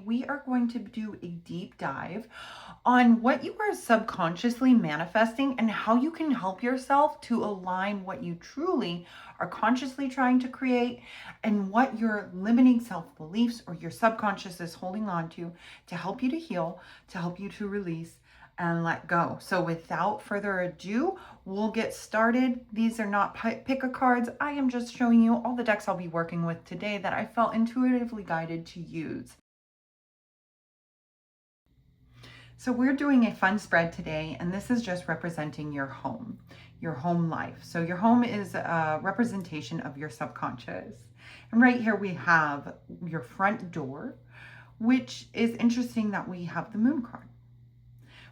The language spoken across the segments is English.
we are going to do a deep dive on what you are subconsciously manifesting and how you can help yourself to align what you truly are consciously trying to create and what your limiting self beliefs or your subconscious is holding on to help you to heal, to help you to release and let go. So without further ado, we'll get started. These are not pick a cards. I am just showing you all the decks I'll be working with today that I felt intuitively guided to use. So we're doing a fun spread today, and this is just representing your home life. So your home is a representation of your subconscious. And right here we have your front door, which is interesting that we have the moon card.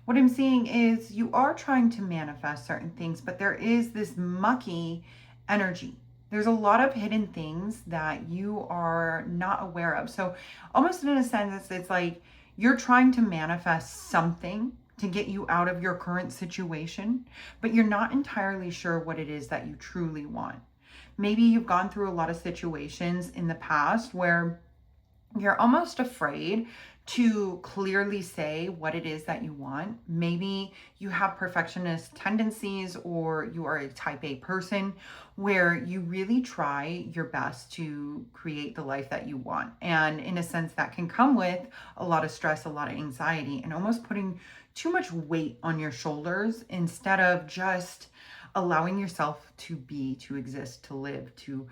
What I'm seeing is you are trying to manifest certain things, but there is this mucky energy. There's a lot of hidden things that you are not aware of. So almost in a sense, it's like you're trying to manifest something to get you out of your current situation, but you're not entirely sure what it is that you truly want. Maybe you've gone through a lot of situations in the past where you're almost afraid to clearly say what it is that you want. Maybe you have perfectionist tendencies, or you are a type A person where you really try your best to create the life that you want. And in a sense, that can come with a lot of stress, a lot of anxiety, and almost putting too much weight on your shoulders instead of just allowing yourself to be, to exist, to live, to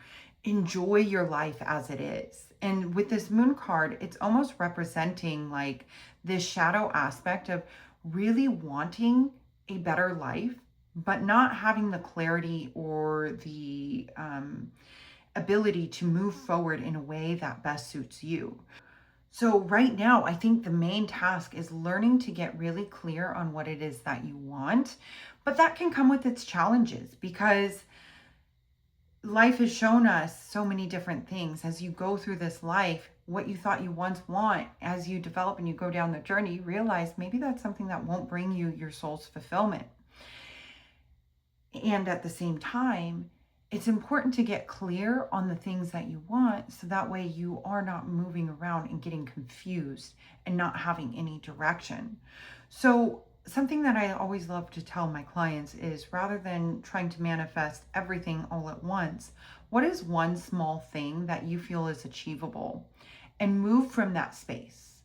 enjoy your life as it is. And with this moon card, it's almost representing like this shadow aspect of really wanting a better life, but not having the clarity or the ability to move forward in a way that best suits you. So right now, I think the main task is learning to get really clear on what it is that you want, but that can come with its challenges because life has shown us so many different things. As you go through this life, what you thought you once want, as you develop and you go down the journey, you realize maybe that's something that won't bring you your soul's fulfillment. And at the same time, it's important to get clear on the things that you want so that way you are not moving around and getting confused and not having any direction. So something that I always love to tell my clients is, rather than trying to manifest everything all at once, what is one small thing that you feel is achievable, and move from that space,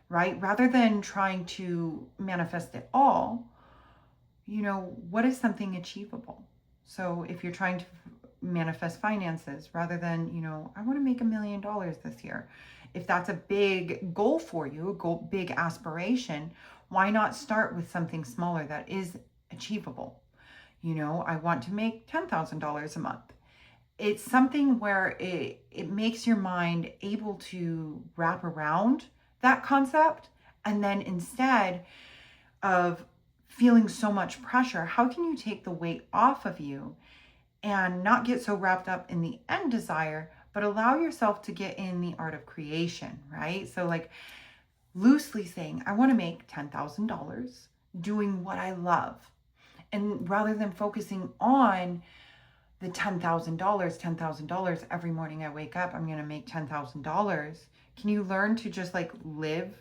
right? Rather than trying to manifest it all, what is something achievable? So if you're trying to manifest finances, rather than, I want to make $1 million this year. If that's a big goal for you, big aspiration, why not start with something smaller that is achievable? I want to make $10,000 a month. It's something where it makes your mind able to wrap around that concept. And then instead of feeling so much pressure, how can you take the weight off of you and not get so wrapped up in the end desire, but allow yourself to get in the art of creation, right? So like loosely saying, I want to make $10,000 doing what I love. And rather than focusing on the $10,000 every morning I wake up, I'm going to make $10,000. Can you learn to just like live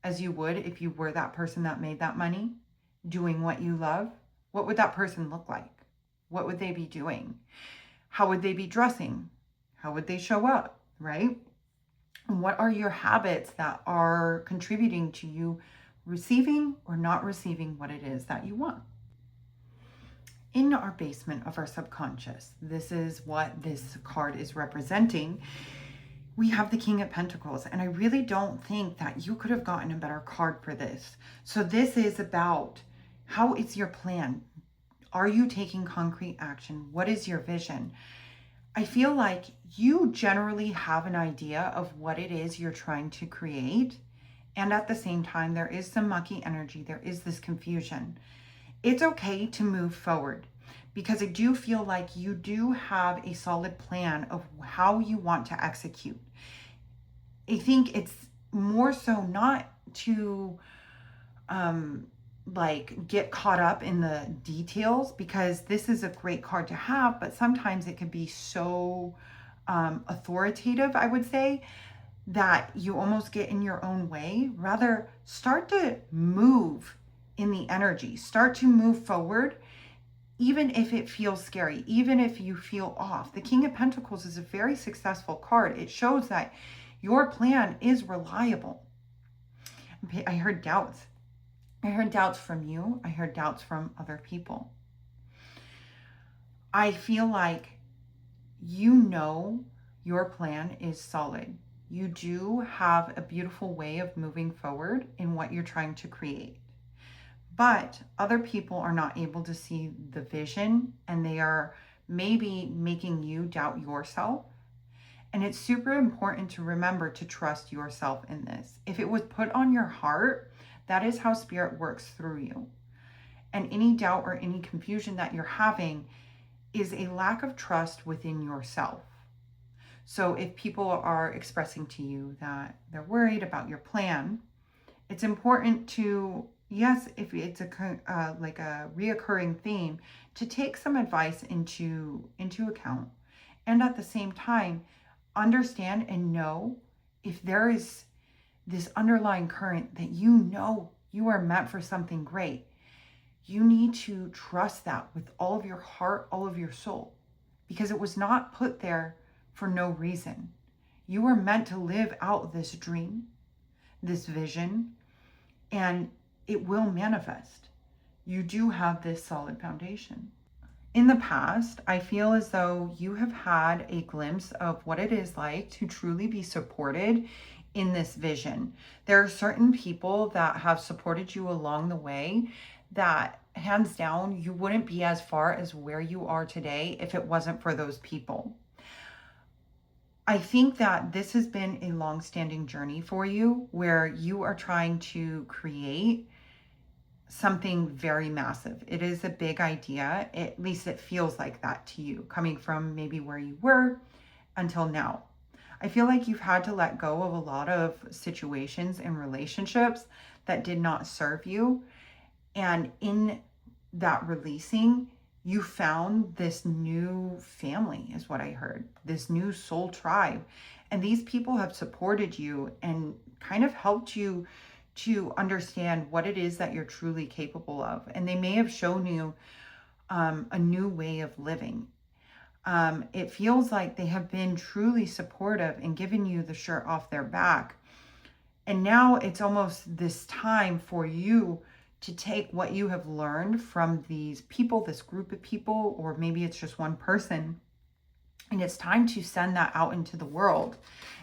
as you would if you were that person that made that money, doing what you love? What would that person look like? What would they be doing? How would they be dressing? How would they show up, right? And what are your habits that are contributing to you receiving or not receiving what it is that you want? In our basement of our subconscious, this is what this card is representing. We have the King of Pentacles, and I really don't think that you could have gotten a better card for this. So this is about, how is your plan? Are you taking concrete action? What is your vision? I feel like you generally have an idea of what it is you're trying to create. And at the same time, there is some mucky energy. There is this confusion. It's okay to move forward, because I do feel like you do have a solid plan of how you want to execute. I think it's more so not to get caught up in the details, because this is a great card to have, but sometimes it can be so authoritative, I would say, that you almost get in your own way. Rather, start to move in the energy, start to move forward, even if it feels scary, even if you feel off. The King of Pentacles is a very successful card. It shows that your plan is reliable. I heard doubts. I heard doubts from you. I heard doubts from other people. I feel like you know your plan is solid. You do have a beautiful way of moving forward in what you're trying to create. But other people are not able to see the vision, and they are maybe making you doubt yourself. And it's super important to remember to trust yourself in this. If it was put on your heart, that is how Spirit works through you. And any doubt or any confusion that you're having is a lack of trust within yourself. So if people are expressing to you that they're worried about your plan, it's important to, yes, if it's like a reoccurring theme, to take some advice into account. And at the same time, understand and know if there is this underlying current that you know you are meant for something great. You need to trust that with all of your heart, all of your soul, because it was not put there for no reason. You were meant to live out this dream, this vision, and it will manifest. You do have this solid foundation. In the past, I feel as though you have had a glimpse of what it is like to truly be supported in this vision. There are certain people that have supported you along the way that, hands down, you wouldn't be as far as where you are today if it wasn't for those people. I think that this has been a long-standing journey for you where you are trying to create something very massive. It is a big idea. At least it feels like that to you, coming from maybe where you were until now. I feel like you've had to let go of a lot of situations and relationships that did not serve you. And in that releasing, you found this new family, is what I heard, this new soul tribe. And these people have supported you and kind of helped you to understand what it is that you're truly capable of. And they may have shown you a new way of living. It feels like they have been truly supportive and given you the shirt off their back. And now it's almost this time for you to take what you have learned from these people, this group of people, or maybe it's just one person, and it's time to send that out into the world.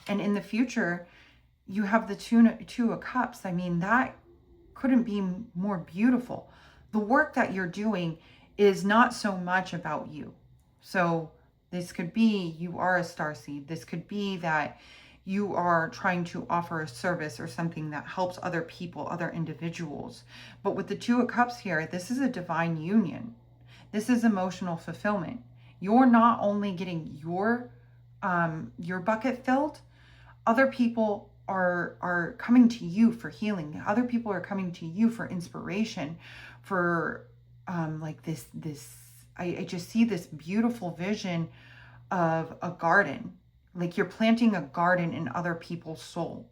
And in the future, you have the two of cups. I mean, that couldn't be more beautiful. The work that you're doing is not so much about you. So this could be you are a starseed. This could be that you are trying to offer a service or something that helps other people, other individuals. But with the Two of Cups here, this is a divine union. This is emotional fulfillment. You're not only getting your bucket filled, other people are coming to you for healing. Other people are coming to you for inspiration, for like this I just see this beautiful vision of a garden. Like you're planting a garden in other people's soul.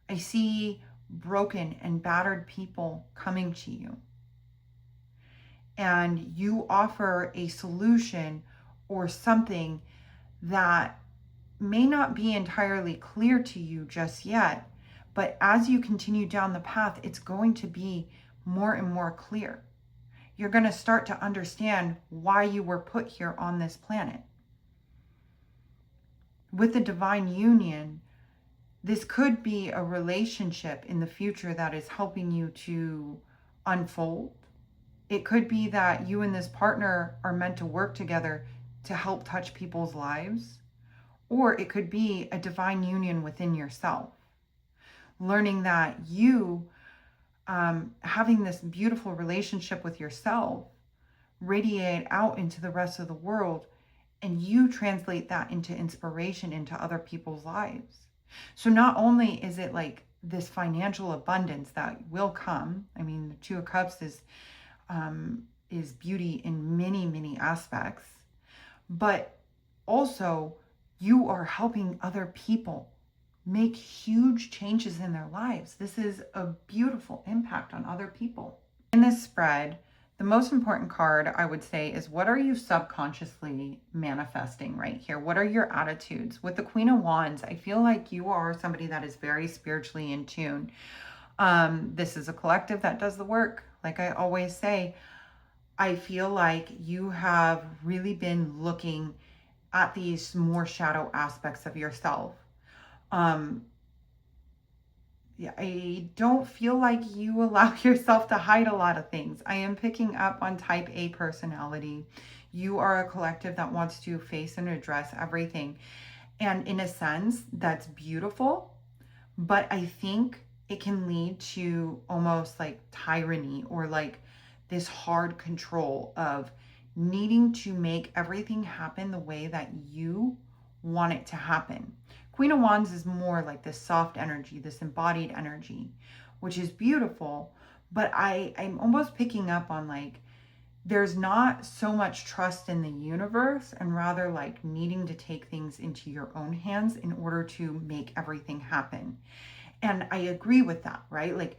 I see broken and battered people coming to you. And you offer a solution or something that may not be entirely clear to you just yet, but as you continue down the path, it's going to be more and more clear. You're going to start to understand why you were put here on this planet. With the divine union, this could be a relationship in the future that is helping you to unfold. It could be that you and this partner are meant to work together to help touch people's lives. Or it could be a divine union within yourself. Learning that you, having this beautiful relationship with yourself, radiate out into the rest of the world, and you translate that into inspiration into other people's lives. So not only is it like this financial abundance that will come, I mean, the Two of Cups is beauty in many, many aspects, but also you are helping other people make huge changes in their lives. This is a beautiful impact on other people. In this spread, the most important card I would say is, what are you subconsciously manifesting right here? What are your attitudes? With the Queen of Wands, I feel like you are somebody that is very spiritually in tune. This is a collective that does the work. Like I always say, I feel like you have really been looking at these more shadow aspects of yourself. Yeah, I don't feel like you allow yourself to hide a lot of things. I am picking up on type A personality. You are a collective that wants to face and address everything. And in a sense, that's beautiful, but I think it can lead to almost like tyranny, or like this hard control of needing to make everything happen the way that you want it to happen. Queen of Wands is more like this soft energy, this embodied energy, which is beautiful, but I'm almost picking up on like there's not so much trust in the universe, and rather like needing to take things into your own hands in order to make everything happen. And I agree with that, right? Like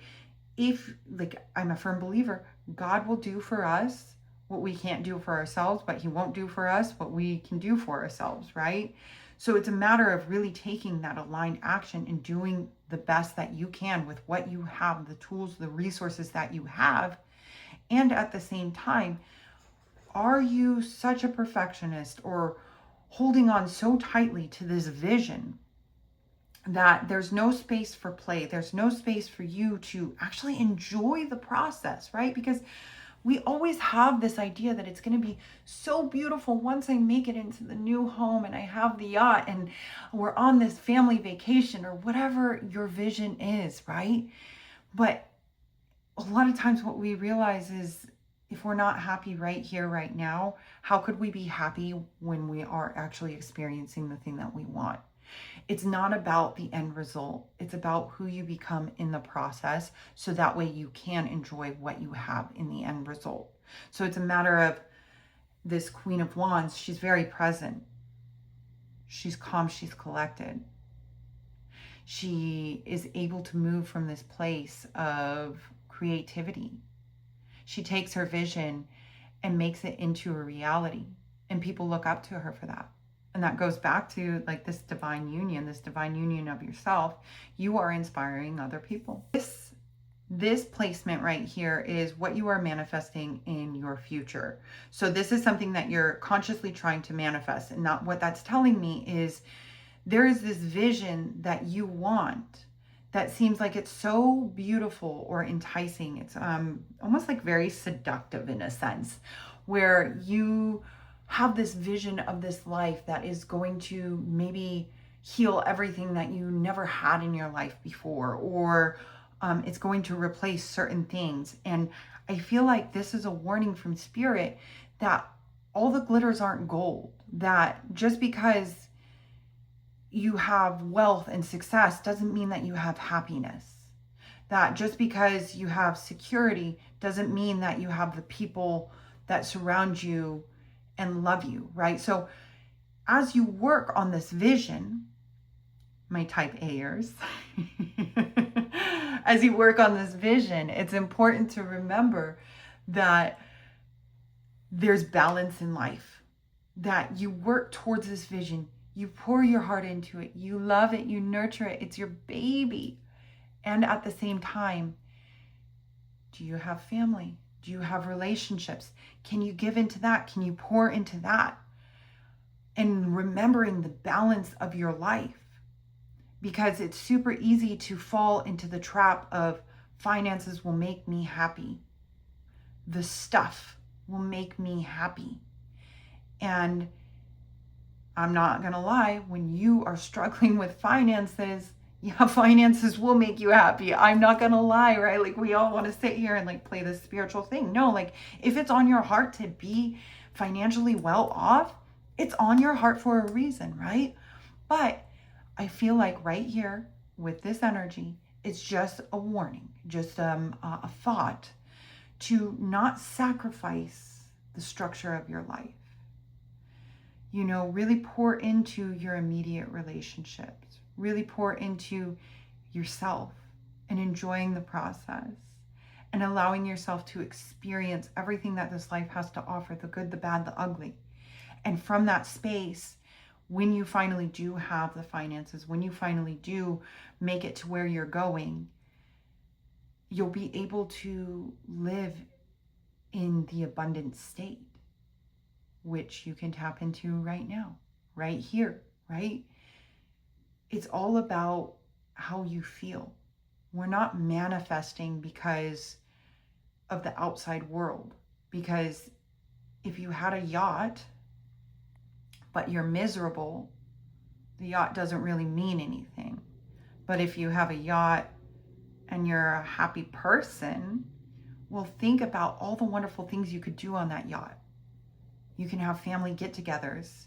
if, like, I'm a firm believer, God will do for us what we can't do for ourselves, but he won't do for us what we can do for ourselves, right? So it's a matter of really taking that aligned action and doing the best that you can with what you have, the tools, the resources that you have. And at the same time, are you such a perfectionist or holding on so tightly to this vision that there's no space for play? There's no space for you to actually enjoy the process, right? Because we always have this idea that it's going to be so beautiful once I make it into the new home and I have the yacht and we're on this family vacation, or whatever your vision is, right? But a lot of times what we realize is, if we're not happy right here, right now, how could we be happy when we are actually experiencing the thing that we want? It's not about the end result. It's about who you become in the process, so that way you can enjoy what you have in the end result. So it's a matter of this Queen of Wands. She's very present. She's calm. She's collected. She is able to move from this place of creativity. She takes her vision and makes it into a reality, and people look up to her for that. And that goes back to like this divine union of yourself. You are inspiring other people. This placement right here is what you are manifesting in your future. So this is something that you're consciously trying to manifest. And not what that's telling me is there is this vision that you want that seems like it's so beautiful or enticing. It's almost like very seductive in a sense, where you have this vision of this life that is going to maybe heal everything that you never had in your life before, or it's going to replace certain things. And I feel like this is a warning from spirit that all the glitters aren't gold, that just because you have wealth and success doesn't mean that you have happiness. That just because you have security doesn't mean that you have the people that surround you and love you, right? So as you work on this vision, my type A'ers, as you work on this vision, it's important to remember that there's balance in life, that you work towards this vision. You pour your heart into it. You love it. You nurture it. It's your baby. And at the same time, do you have family? Do you have relationships? Can you give into that? Can you pour into that? And remembering the balance of your life, because it's super easy to fall into the trap of finances will make me happy. The stuff will make me happy. And I'm not going to lie, when you are struggling with finances, yeah, finances will make you happy. I'm not going to lie, right? Like we all want to sit here and like play this spiritual thing. No, like if it's on your heart to be financially well off, it's on your heart for a reason, right? But I feel like right here with this energy, it's just a warning, just a thought to not sacrifice the structure of your life. Really pour into your immediate relationships, really pour into yourself and enjoying the process and allowing yourself to experience everything that this life has to offer, the good, the bad, the ugly. And from that space, when you finally do have the finances, when you finally do make it to where you're going, you'll be able to live in the abundant state, which you can tap into right now, right here, right? It's all about how you feel. We're not manifesting because of the outside world. Because if you had a yacht, but you're miserable, the yacht doesn't really mean anything. But if you have a yacht and you're a happy person, well, think about all the wonderful things you could do on that yacht. You can have family get-togethers.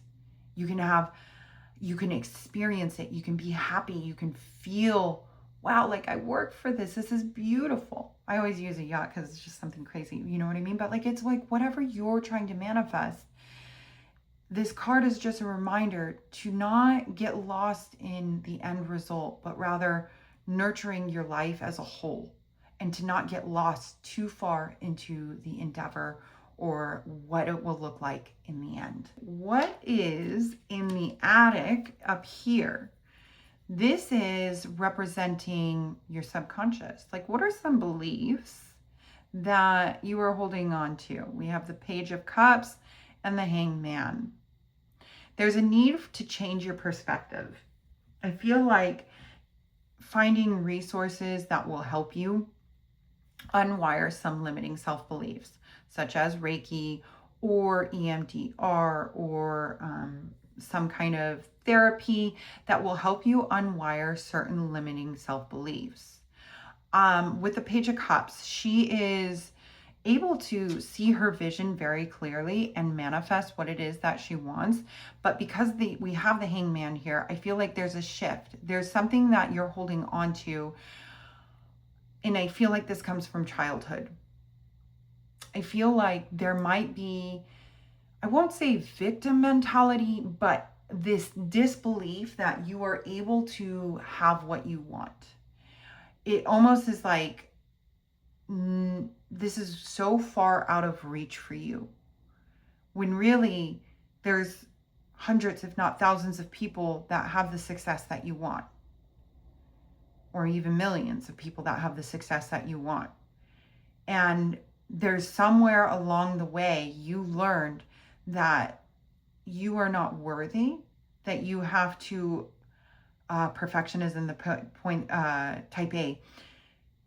You can experience it. You can be happy. You can feel, wow, like I worked for this. This is beautiful. I always use a yacht because it's just something crazy. You know what I mean? But it's like whatever you're trying to manifest, this card is just a reminder to not get lost in the end result, but rather nurturing your life as a whole, and to not get lost too far into the endeavor or what it will look like in the end. What is in the attic up here? This is representing your subconscious. What are some beliefs that you are holding on to? We have the Page of Cups and the Hanged Man. There's a need to change your perspective. I feel like finding resources that will help you unwire some limiting self-beliefs, such as Reiki or EMDR or some kind of therapy that will help you unwire certain limiting self-beliefs. With the Page of Cups, she is able to see her vision very clearly and manifest what it is that she wants. But because we have the Hanged Man here, I feel like there's a shift. There's something that you're holding on to. And I feel like this comes from childhood. I feel like there might be, I won't say victim mentality, but this disbelief that you are able to have what you want. It almost is like, this is so far out of reach for you, when really there's hundreds, if not thousands of people that have the success that you want, or even millions of people that have the success that you want. And there's somewhere along the way you learned that you are not worthy, that you have to, perfectionism, the point, type A,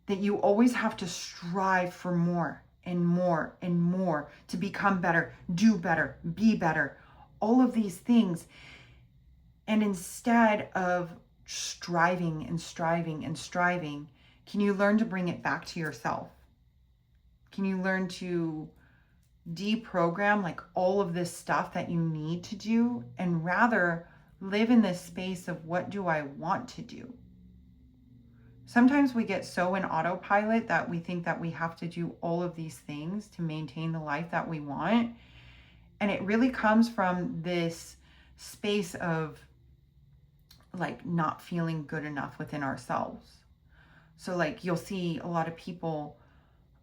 that you always have to strive for more and more and more to become better, do better, be better, all of these things. And instead of striving and striving and striving, can you learn to bring it back to yourself? Can you learn to deprogram all of this stuff that you need to do, and rather live in this space of what do I want to do? Sometimes we get so in autopilot that we think that we have to do all of these things to maintain the life that we want. And it really comes from this space of not feeling good enough within ourselves. So you'll see a lot of people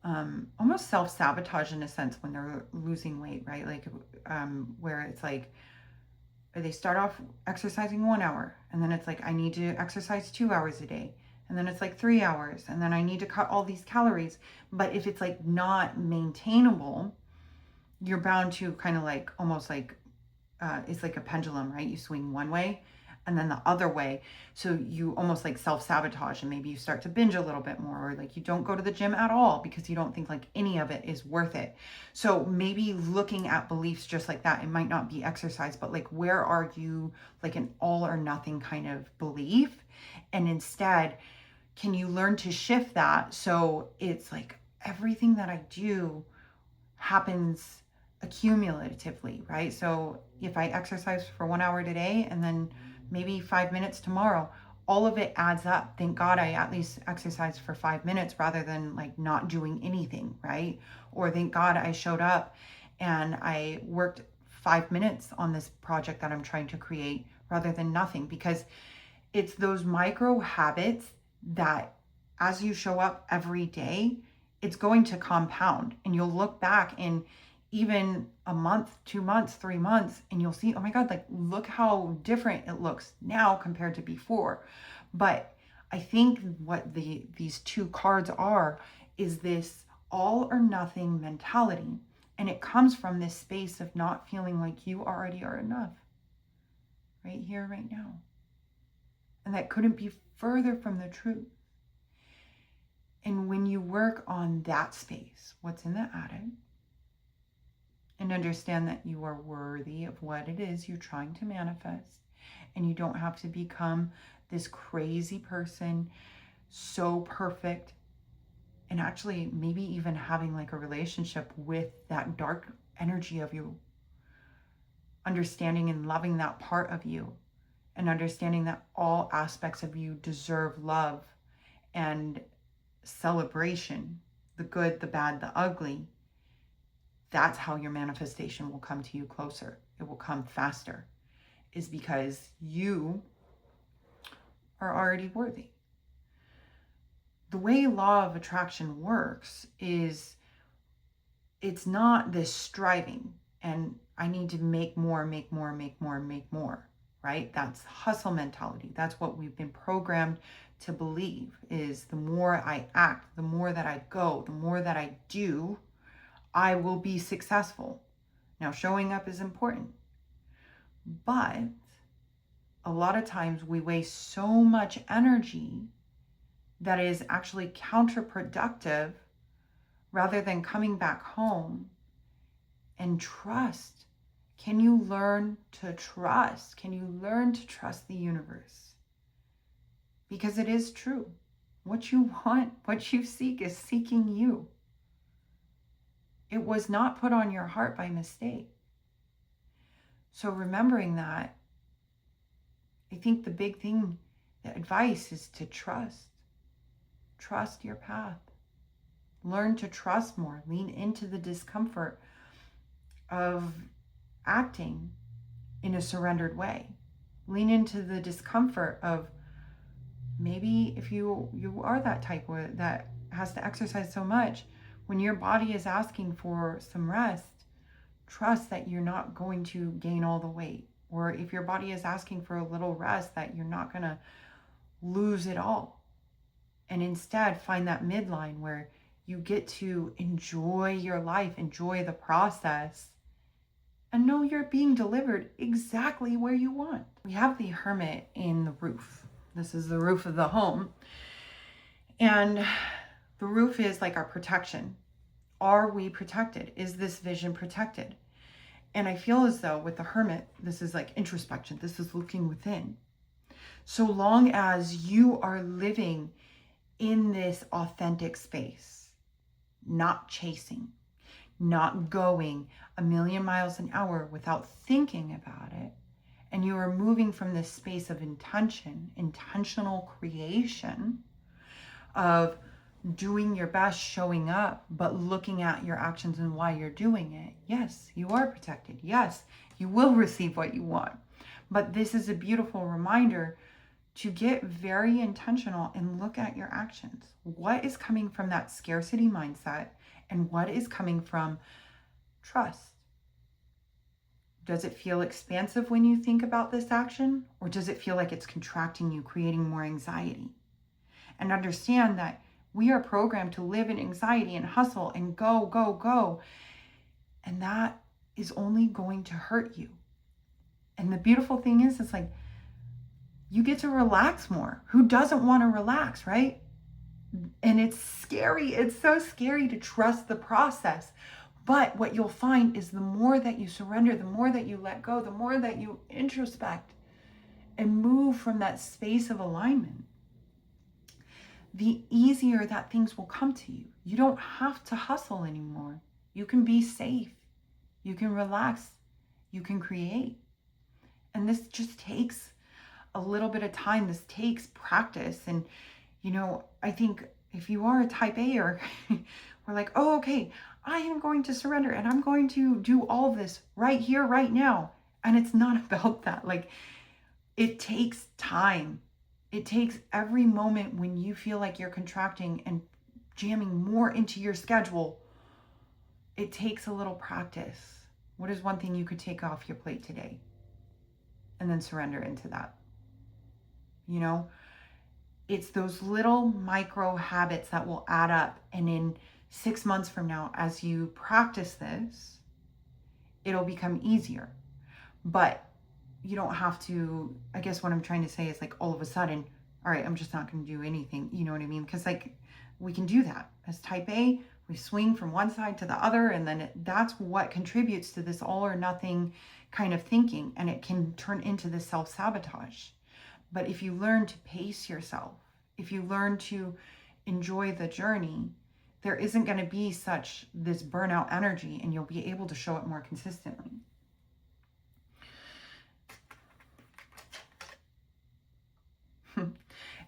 almost self-sabotage in a sense when they're losing weight, right? Where it's they start off exercising 1 hour, and then it's I need to exercise 2 hours a day. And then it's 3 hours, and then I need to cut all these calories. But if it's not maintainable, you're bound to kind of almost it's like a pendulum, right? You swing one way and then the other way. So you almost self-sabotage, and maybe you start to binge a little bit more, or you don't go to the gym at all because you don't think any of it is worth it. So maybe looking at beliefs just like that, it might not be exercise, but where are you an all or nothing kind of belief? And instead, can you learn to shift that so it's everything that I do happens accumulatively, right? So if I exercise for 1 hour today and then maybe 5 minutes tomorrow, all of it adds up. Thank God I at least exercised for 5 minutes rather than not doing anything, right? Or thank God I showed up and I worked 5 minutes on this project that I'm trying to create rather than nothing, because it's those micro habits that as you show up every day, it's going to compound, and you'll look back in even a month, 2 months, 3 months, and you'll see, oh my God, like look how different it looks now compared to before. But I think what these two cards are is this all or nothing mentality. And it comes from this space of not feeling like you already are enough right here, right now. And that couldn't be further from the truth. And when you work on that space, what's in the attic, and understand that you are worthy of what it is you're trying to manifest, and you don't have to become this crazy person, so perfect, and actually maybe even having like a relationship with that dark energy of you, understanding and loving that part of you, and understanding that all aspects of you deserve love and celebration, the good, the bad, the ugly. That's how your manifestation will come to you closer. It will come faster, is because you are already worthy. The way law of attraction works is it's not this striving and I need to make more, make more, make more, make more, right? That's hustle mentality. That's what we've been programmed to believe, is the more I act, the more that I go, the more that I do, I will be successful. Now, showing up is important, but a lot of times we waste so much energy that is actually counterproductive, rather than coming back home and trust. Can you learn to trust? Can you learn to trust the universe? Because it is true. What you want, what you seek, is seeking you. It was not put on your heart by mistake. So remembering that, I think the big thing, the advice is to trust. Trust your path. Learn to trust more. Lean into the discomfort of acting in a surrendered way. Lean into the discomfort of maybe if you are that type that has to exercise so much, when your body is asking for some rest, trust that you're not going to gain all the weight. Or if your body is asking for a little rest, that you're not going to lose it all. And instead find that midline where you get to enjoy your life, enjoy the process, and know you're being delivered exactly where you want. We have the Hermit in the roof. This is the roof of the home. And the roof is like our protection. Are we protected? Is this vision protected? And I feel as though with the Hermit, this is like introspection. This is looking within. So long as you are living in this authentic space, not chasing, not going a million miles an hour without thinking about it, and you are moving from this space of intention, intentional creation, of doing your best, showing up, but looking at your actions and why you're doing it, yes, you are protected. Yes, you will receive what you want. But this is a beautiful reminder to get very intentional and look at your actions. What is coming from that scarcity mindset, and what is coming from trust? Does it feel expansive when you think about this action, or does it feel like it's contracting you, creating more anxiety? And understand that we are programmed to live in anxiety and hustle and go, go, go. And that is only going to hurt you. And the beautiful thing is, it's like, you get to relax more. Who doesn't want to relax, right? And it's scary. It's so scary to trust the process. But what you'll find is the more that you surrender, the more that you let go, the more that you introspect and move from that space of alignment, the easier that things will come to you. You don't have to hustle anymore. You can be safe. You can relax. You can create. And this just takes a little bit of time. This takes practice. And I think if you are a type A, or we're like, oh, okay, I am going to surrender and I'm going to do all this right here, right now. And it's not about that. Like, it takes time. It takes every moment when you feel like you're contracting and jamming more into your schedule. It takes a little practice. What is one thing you could take off your plate today? And then surrender into that. It's those little micro habits that will add up. And in 6 months from now, as you practice this, it'll become easier. But you don't have to, I guess what I'm trying to say is, like, all of a sudden, all right, I'm just not going to do anything. You know what I mean? Because, like, we can do that. As type A, we swing from one side to the other, and then that's what contributes to this all or nothing kind of thinking, and it can turn into this self-sabotage. But if you learn to pace yourself, if you learn to enjoy the journey, there isn't going to be such this burnout energy, and you'll be able to show it more consistently.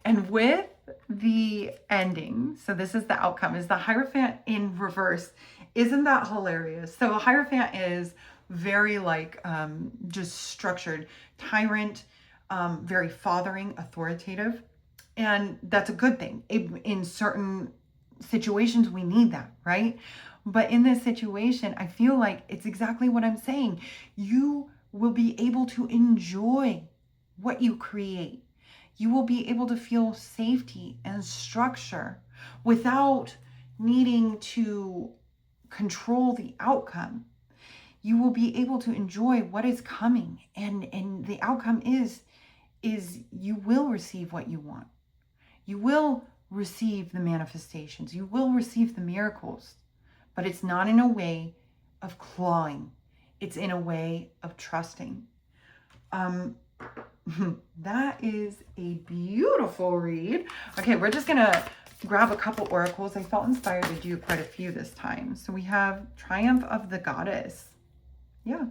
And with the ending, so this is the outcome, is the Hierophant in reverse. Isn't that hilarious? So a Hierophant is very like just structured, tyrant, very fathering, authoritative. And that's a good thing. In certain situations, we need that, right? But in this situation, I feel like it's exactly what I'm saying. You will be able to enjoy what you create. You will be able to feel safety and structure without needing to control the outcome. You will be able to enjoy what is coming, and the outcome is you will receive what you want. You will receive the manifestations. You will receive the miracles, but it's not in a way of clawing. It's in a way of trusting. That is a beautiful read. Okay, we're just gonna grab a couple oracles. I felt inspired to do quite a few this time. So we have Triumph of the Goddess. Yeah,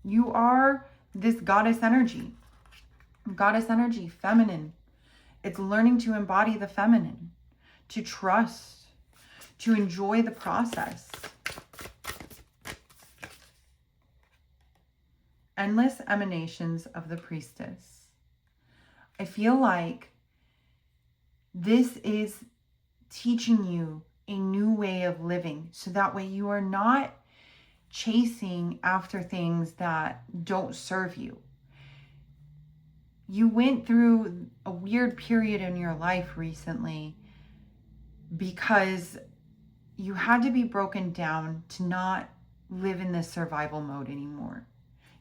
you are this goddess energy. Goddess energy, feminine. It's learning to embody the feminine, to trust, to enjoy the process. Endless emanations of the priestess. I feel like this is teaching you a new way of living, so that way you are not chasing after things that don't serve you. You went through a weird period in your life recently because you had to be broken down to not live in this survival mode anymore.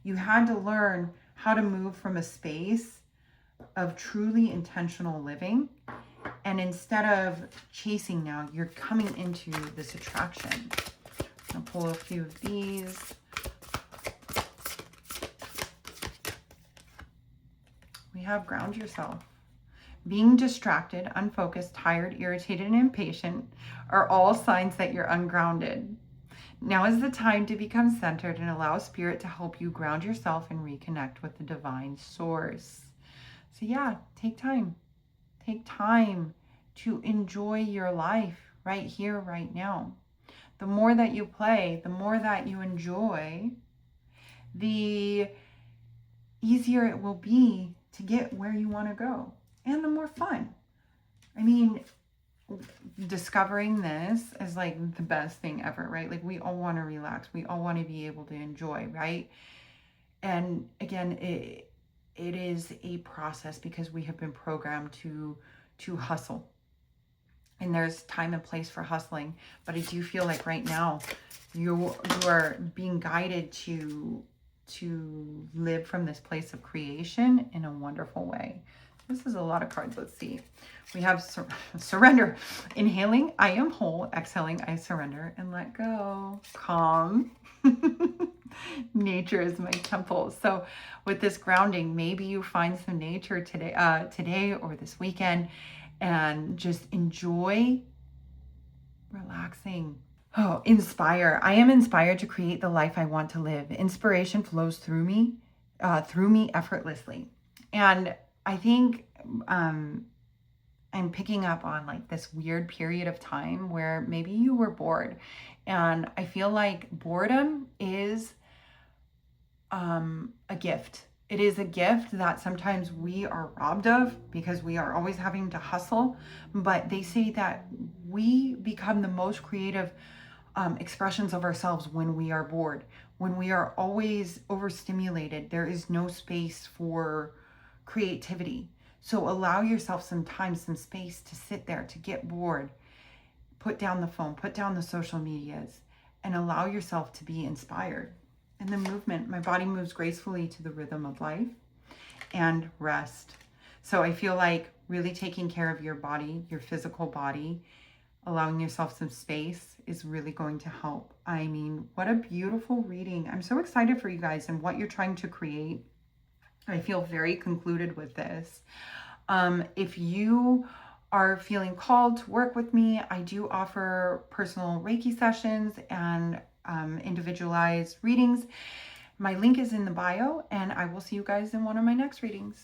You had to learn how to move from a space of truly intentional living. And instead of chasing now, you're coming into this attraction. I'll pull a few of these. We have ground yourself. Being distracted, unfocused, tired, irritated, and impatient are all signs that you're ungrounded. Now is the time to become centered and allow Spirit to help you ground yourself and reconnect with the divine source. So yeah, take time. Take time to enjoy your life right here, right now. The more that you play, the more that you enjoy, the easier it will be to get where you want to go, and the more fun. I mean, discovering this is like the best thing ever, right? Like, we all want to relax. We all want to be able to enjoy, right? And again, it is a process because we have been programmed to hustle. And there's time and place for hustling. But I do feel like right now you are being guided to live from this place of creation in a wonderful way. This is a lot of cards. Let's see. We have surrender. Inhaling, I am whole. Exhaling, I surrender and let go. Calm. Nature is my temple. So with this grounding, maybe you find some nature today or this weekend, and just enjoy relaxing. Oh, inspire. I am inspired to create the life I want to live. Inspiration flows through me effortlessly. And I think I'm picking up on like this weird period of time where maybe you were bored. And I feel like boredom is a gift. It is a gift that sometimes we are robbed of because we are always having to hustle. But they say that we become the most creative expressions of ourselves when we are bored. When we are always overstimulated, there is no space for creativity. So allow yourself some time, some space to sit there, to get bored. Put down the phone, put down the social medias, and allow yourself to be inspired. And the movement, my body moves gracefully to the rhythm of life and rest. So I feel like really taking care of your body, your physical body, allowing yourself some space is really going to help. I mean, what a beautiful reading. I'm so excited for you guys and what you're trying to create. I feel very concluded with this. If you are feeling called to work with me, I do offer personal Reiki sessions and individualized readings. My link is in the bio, and I will see you guys in one of my next readings.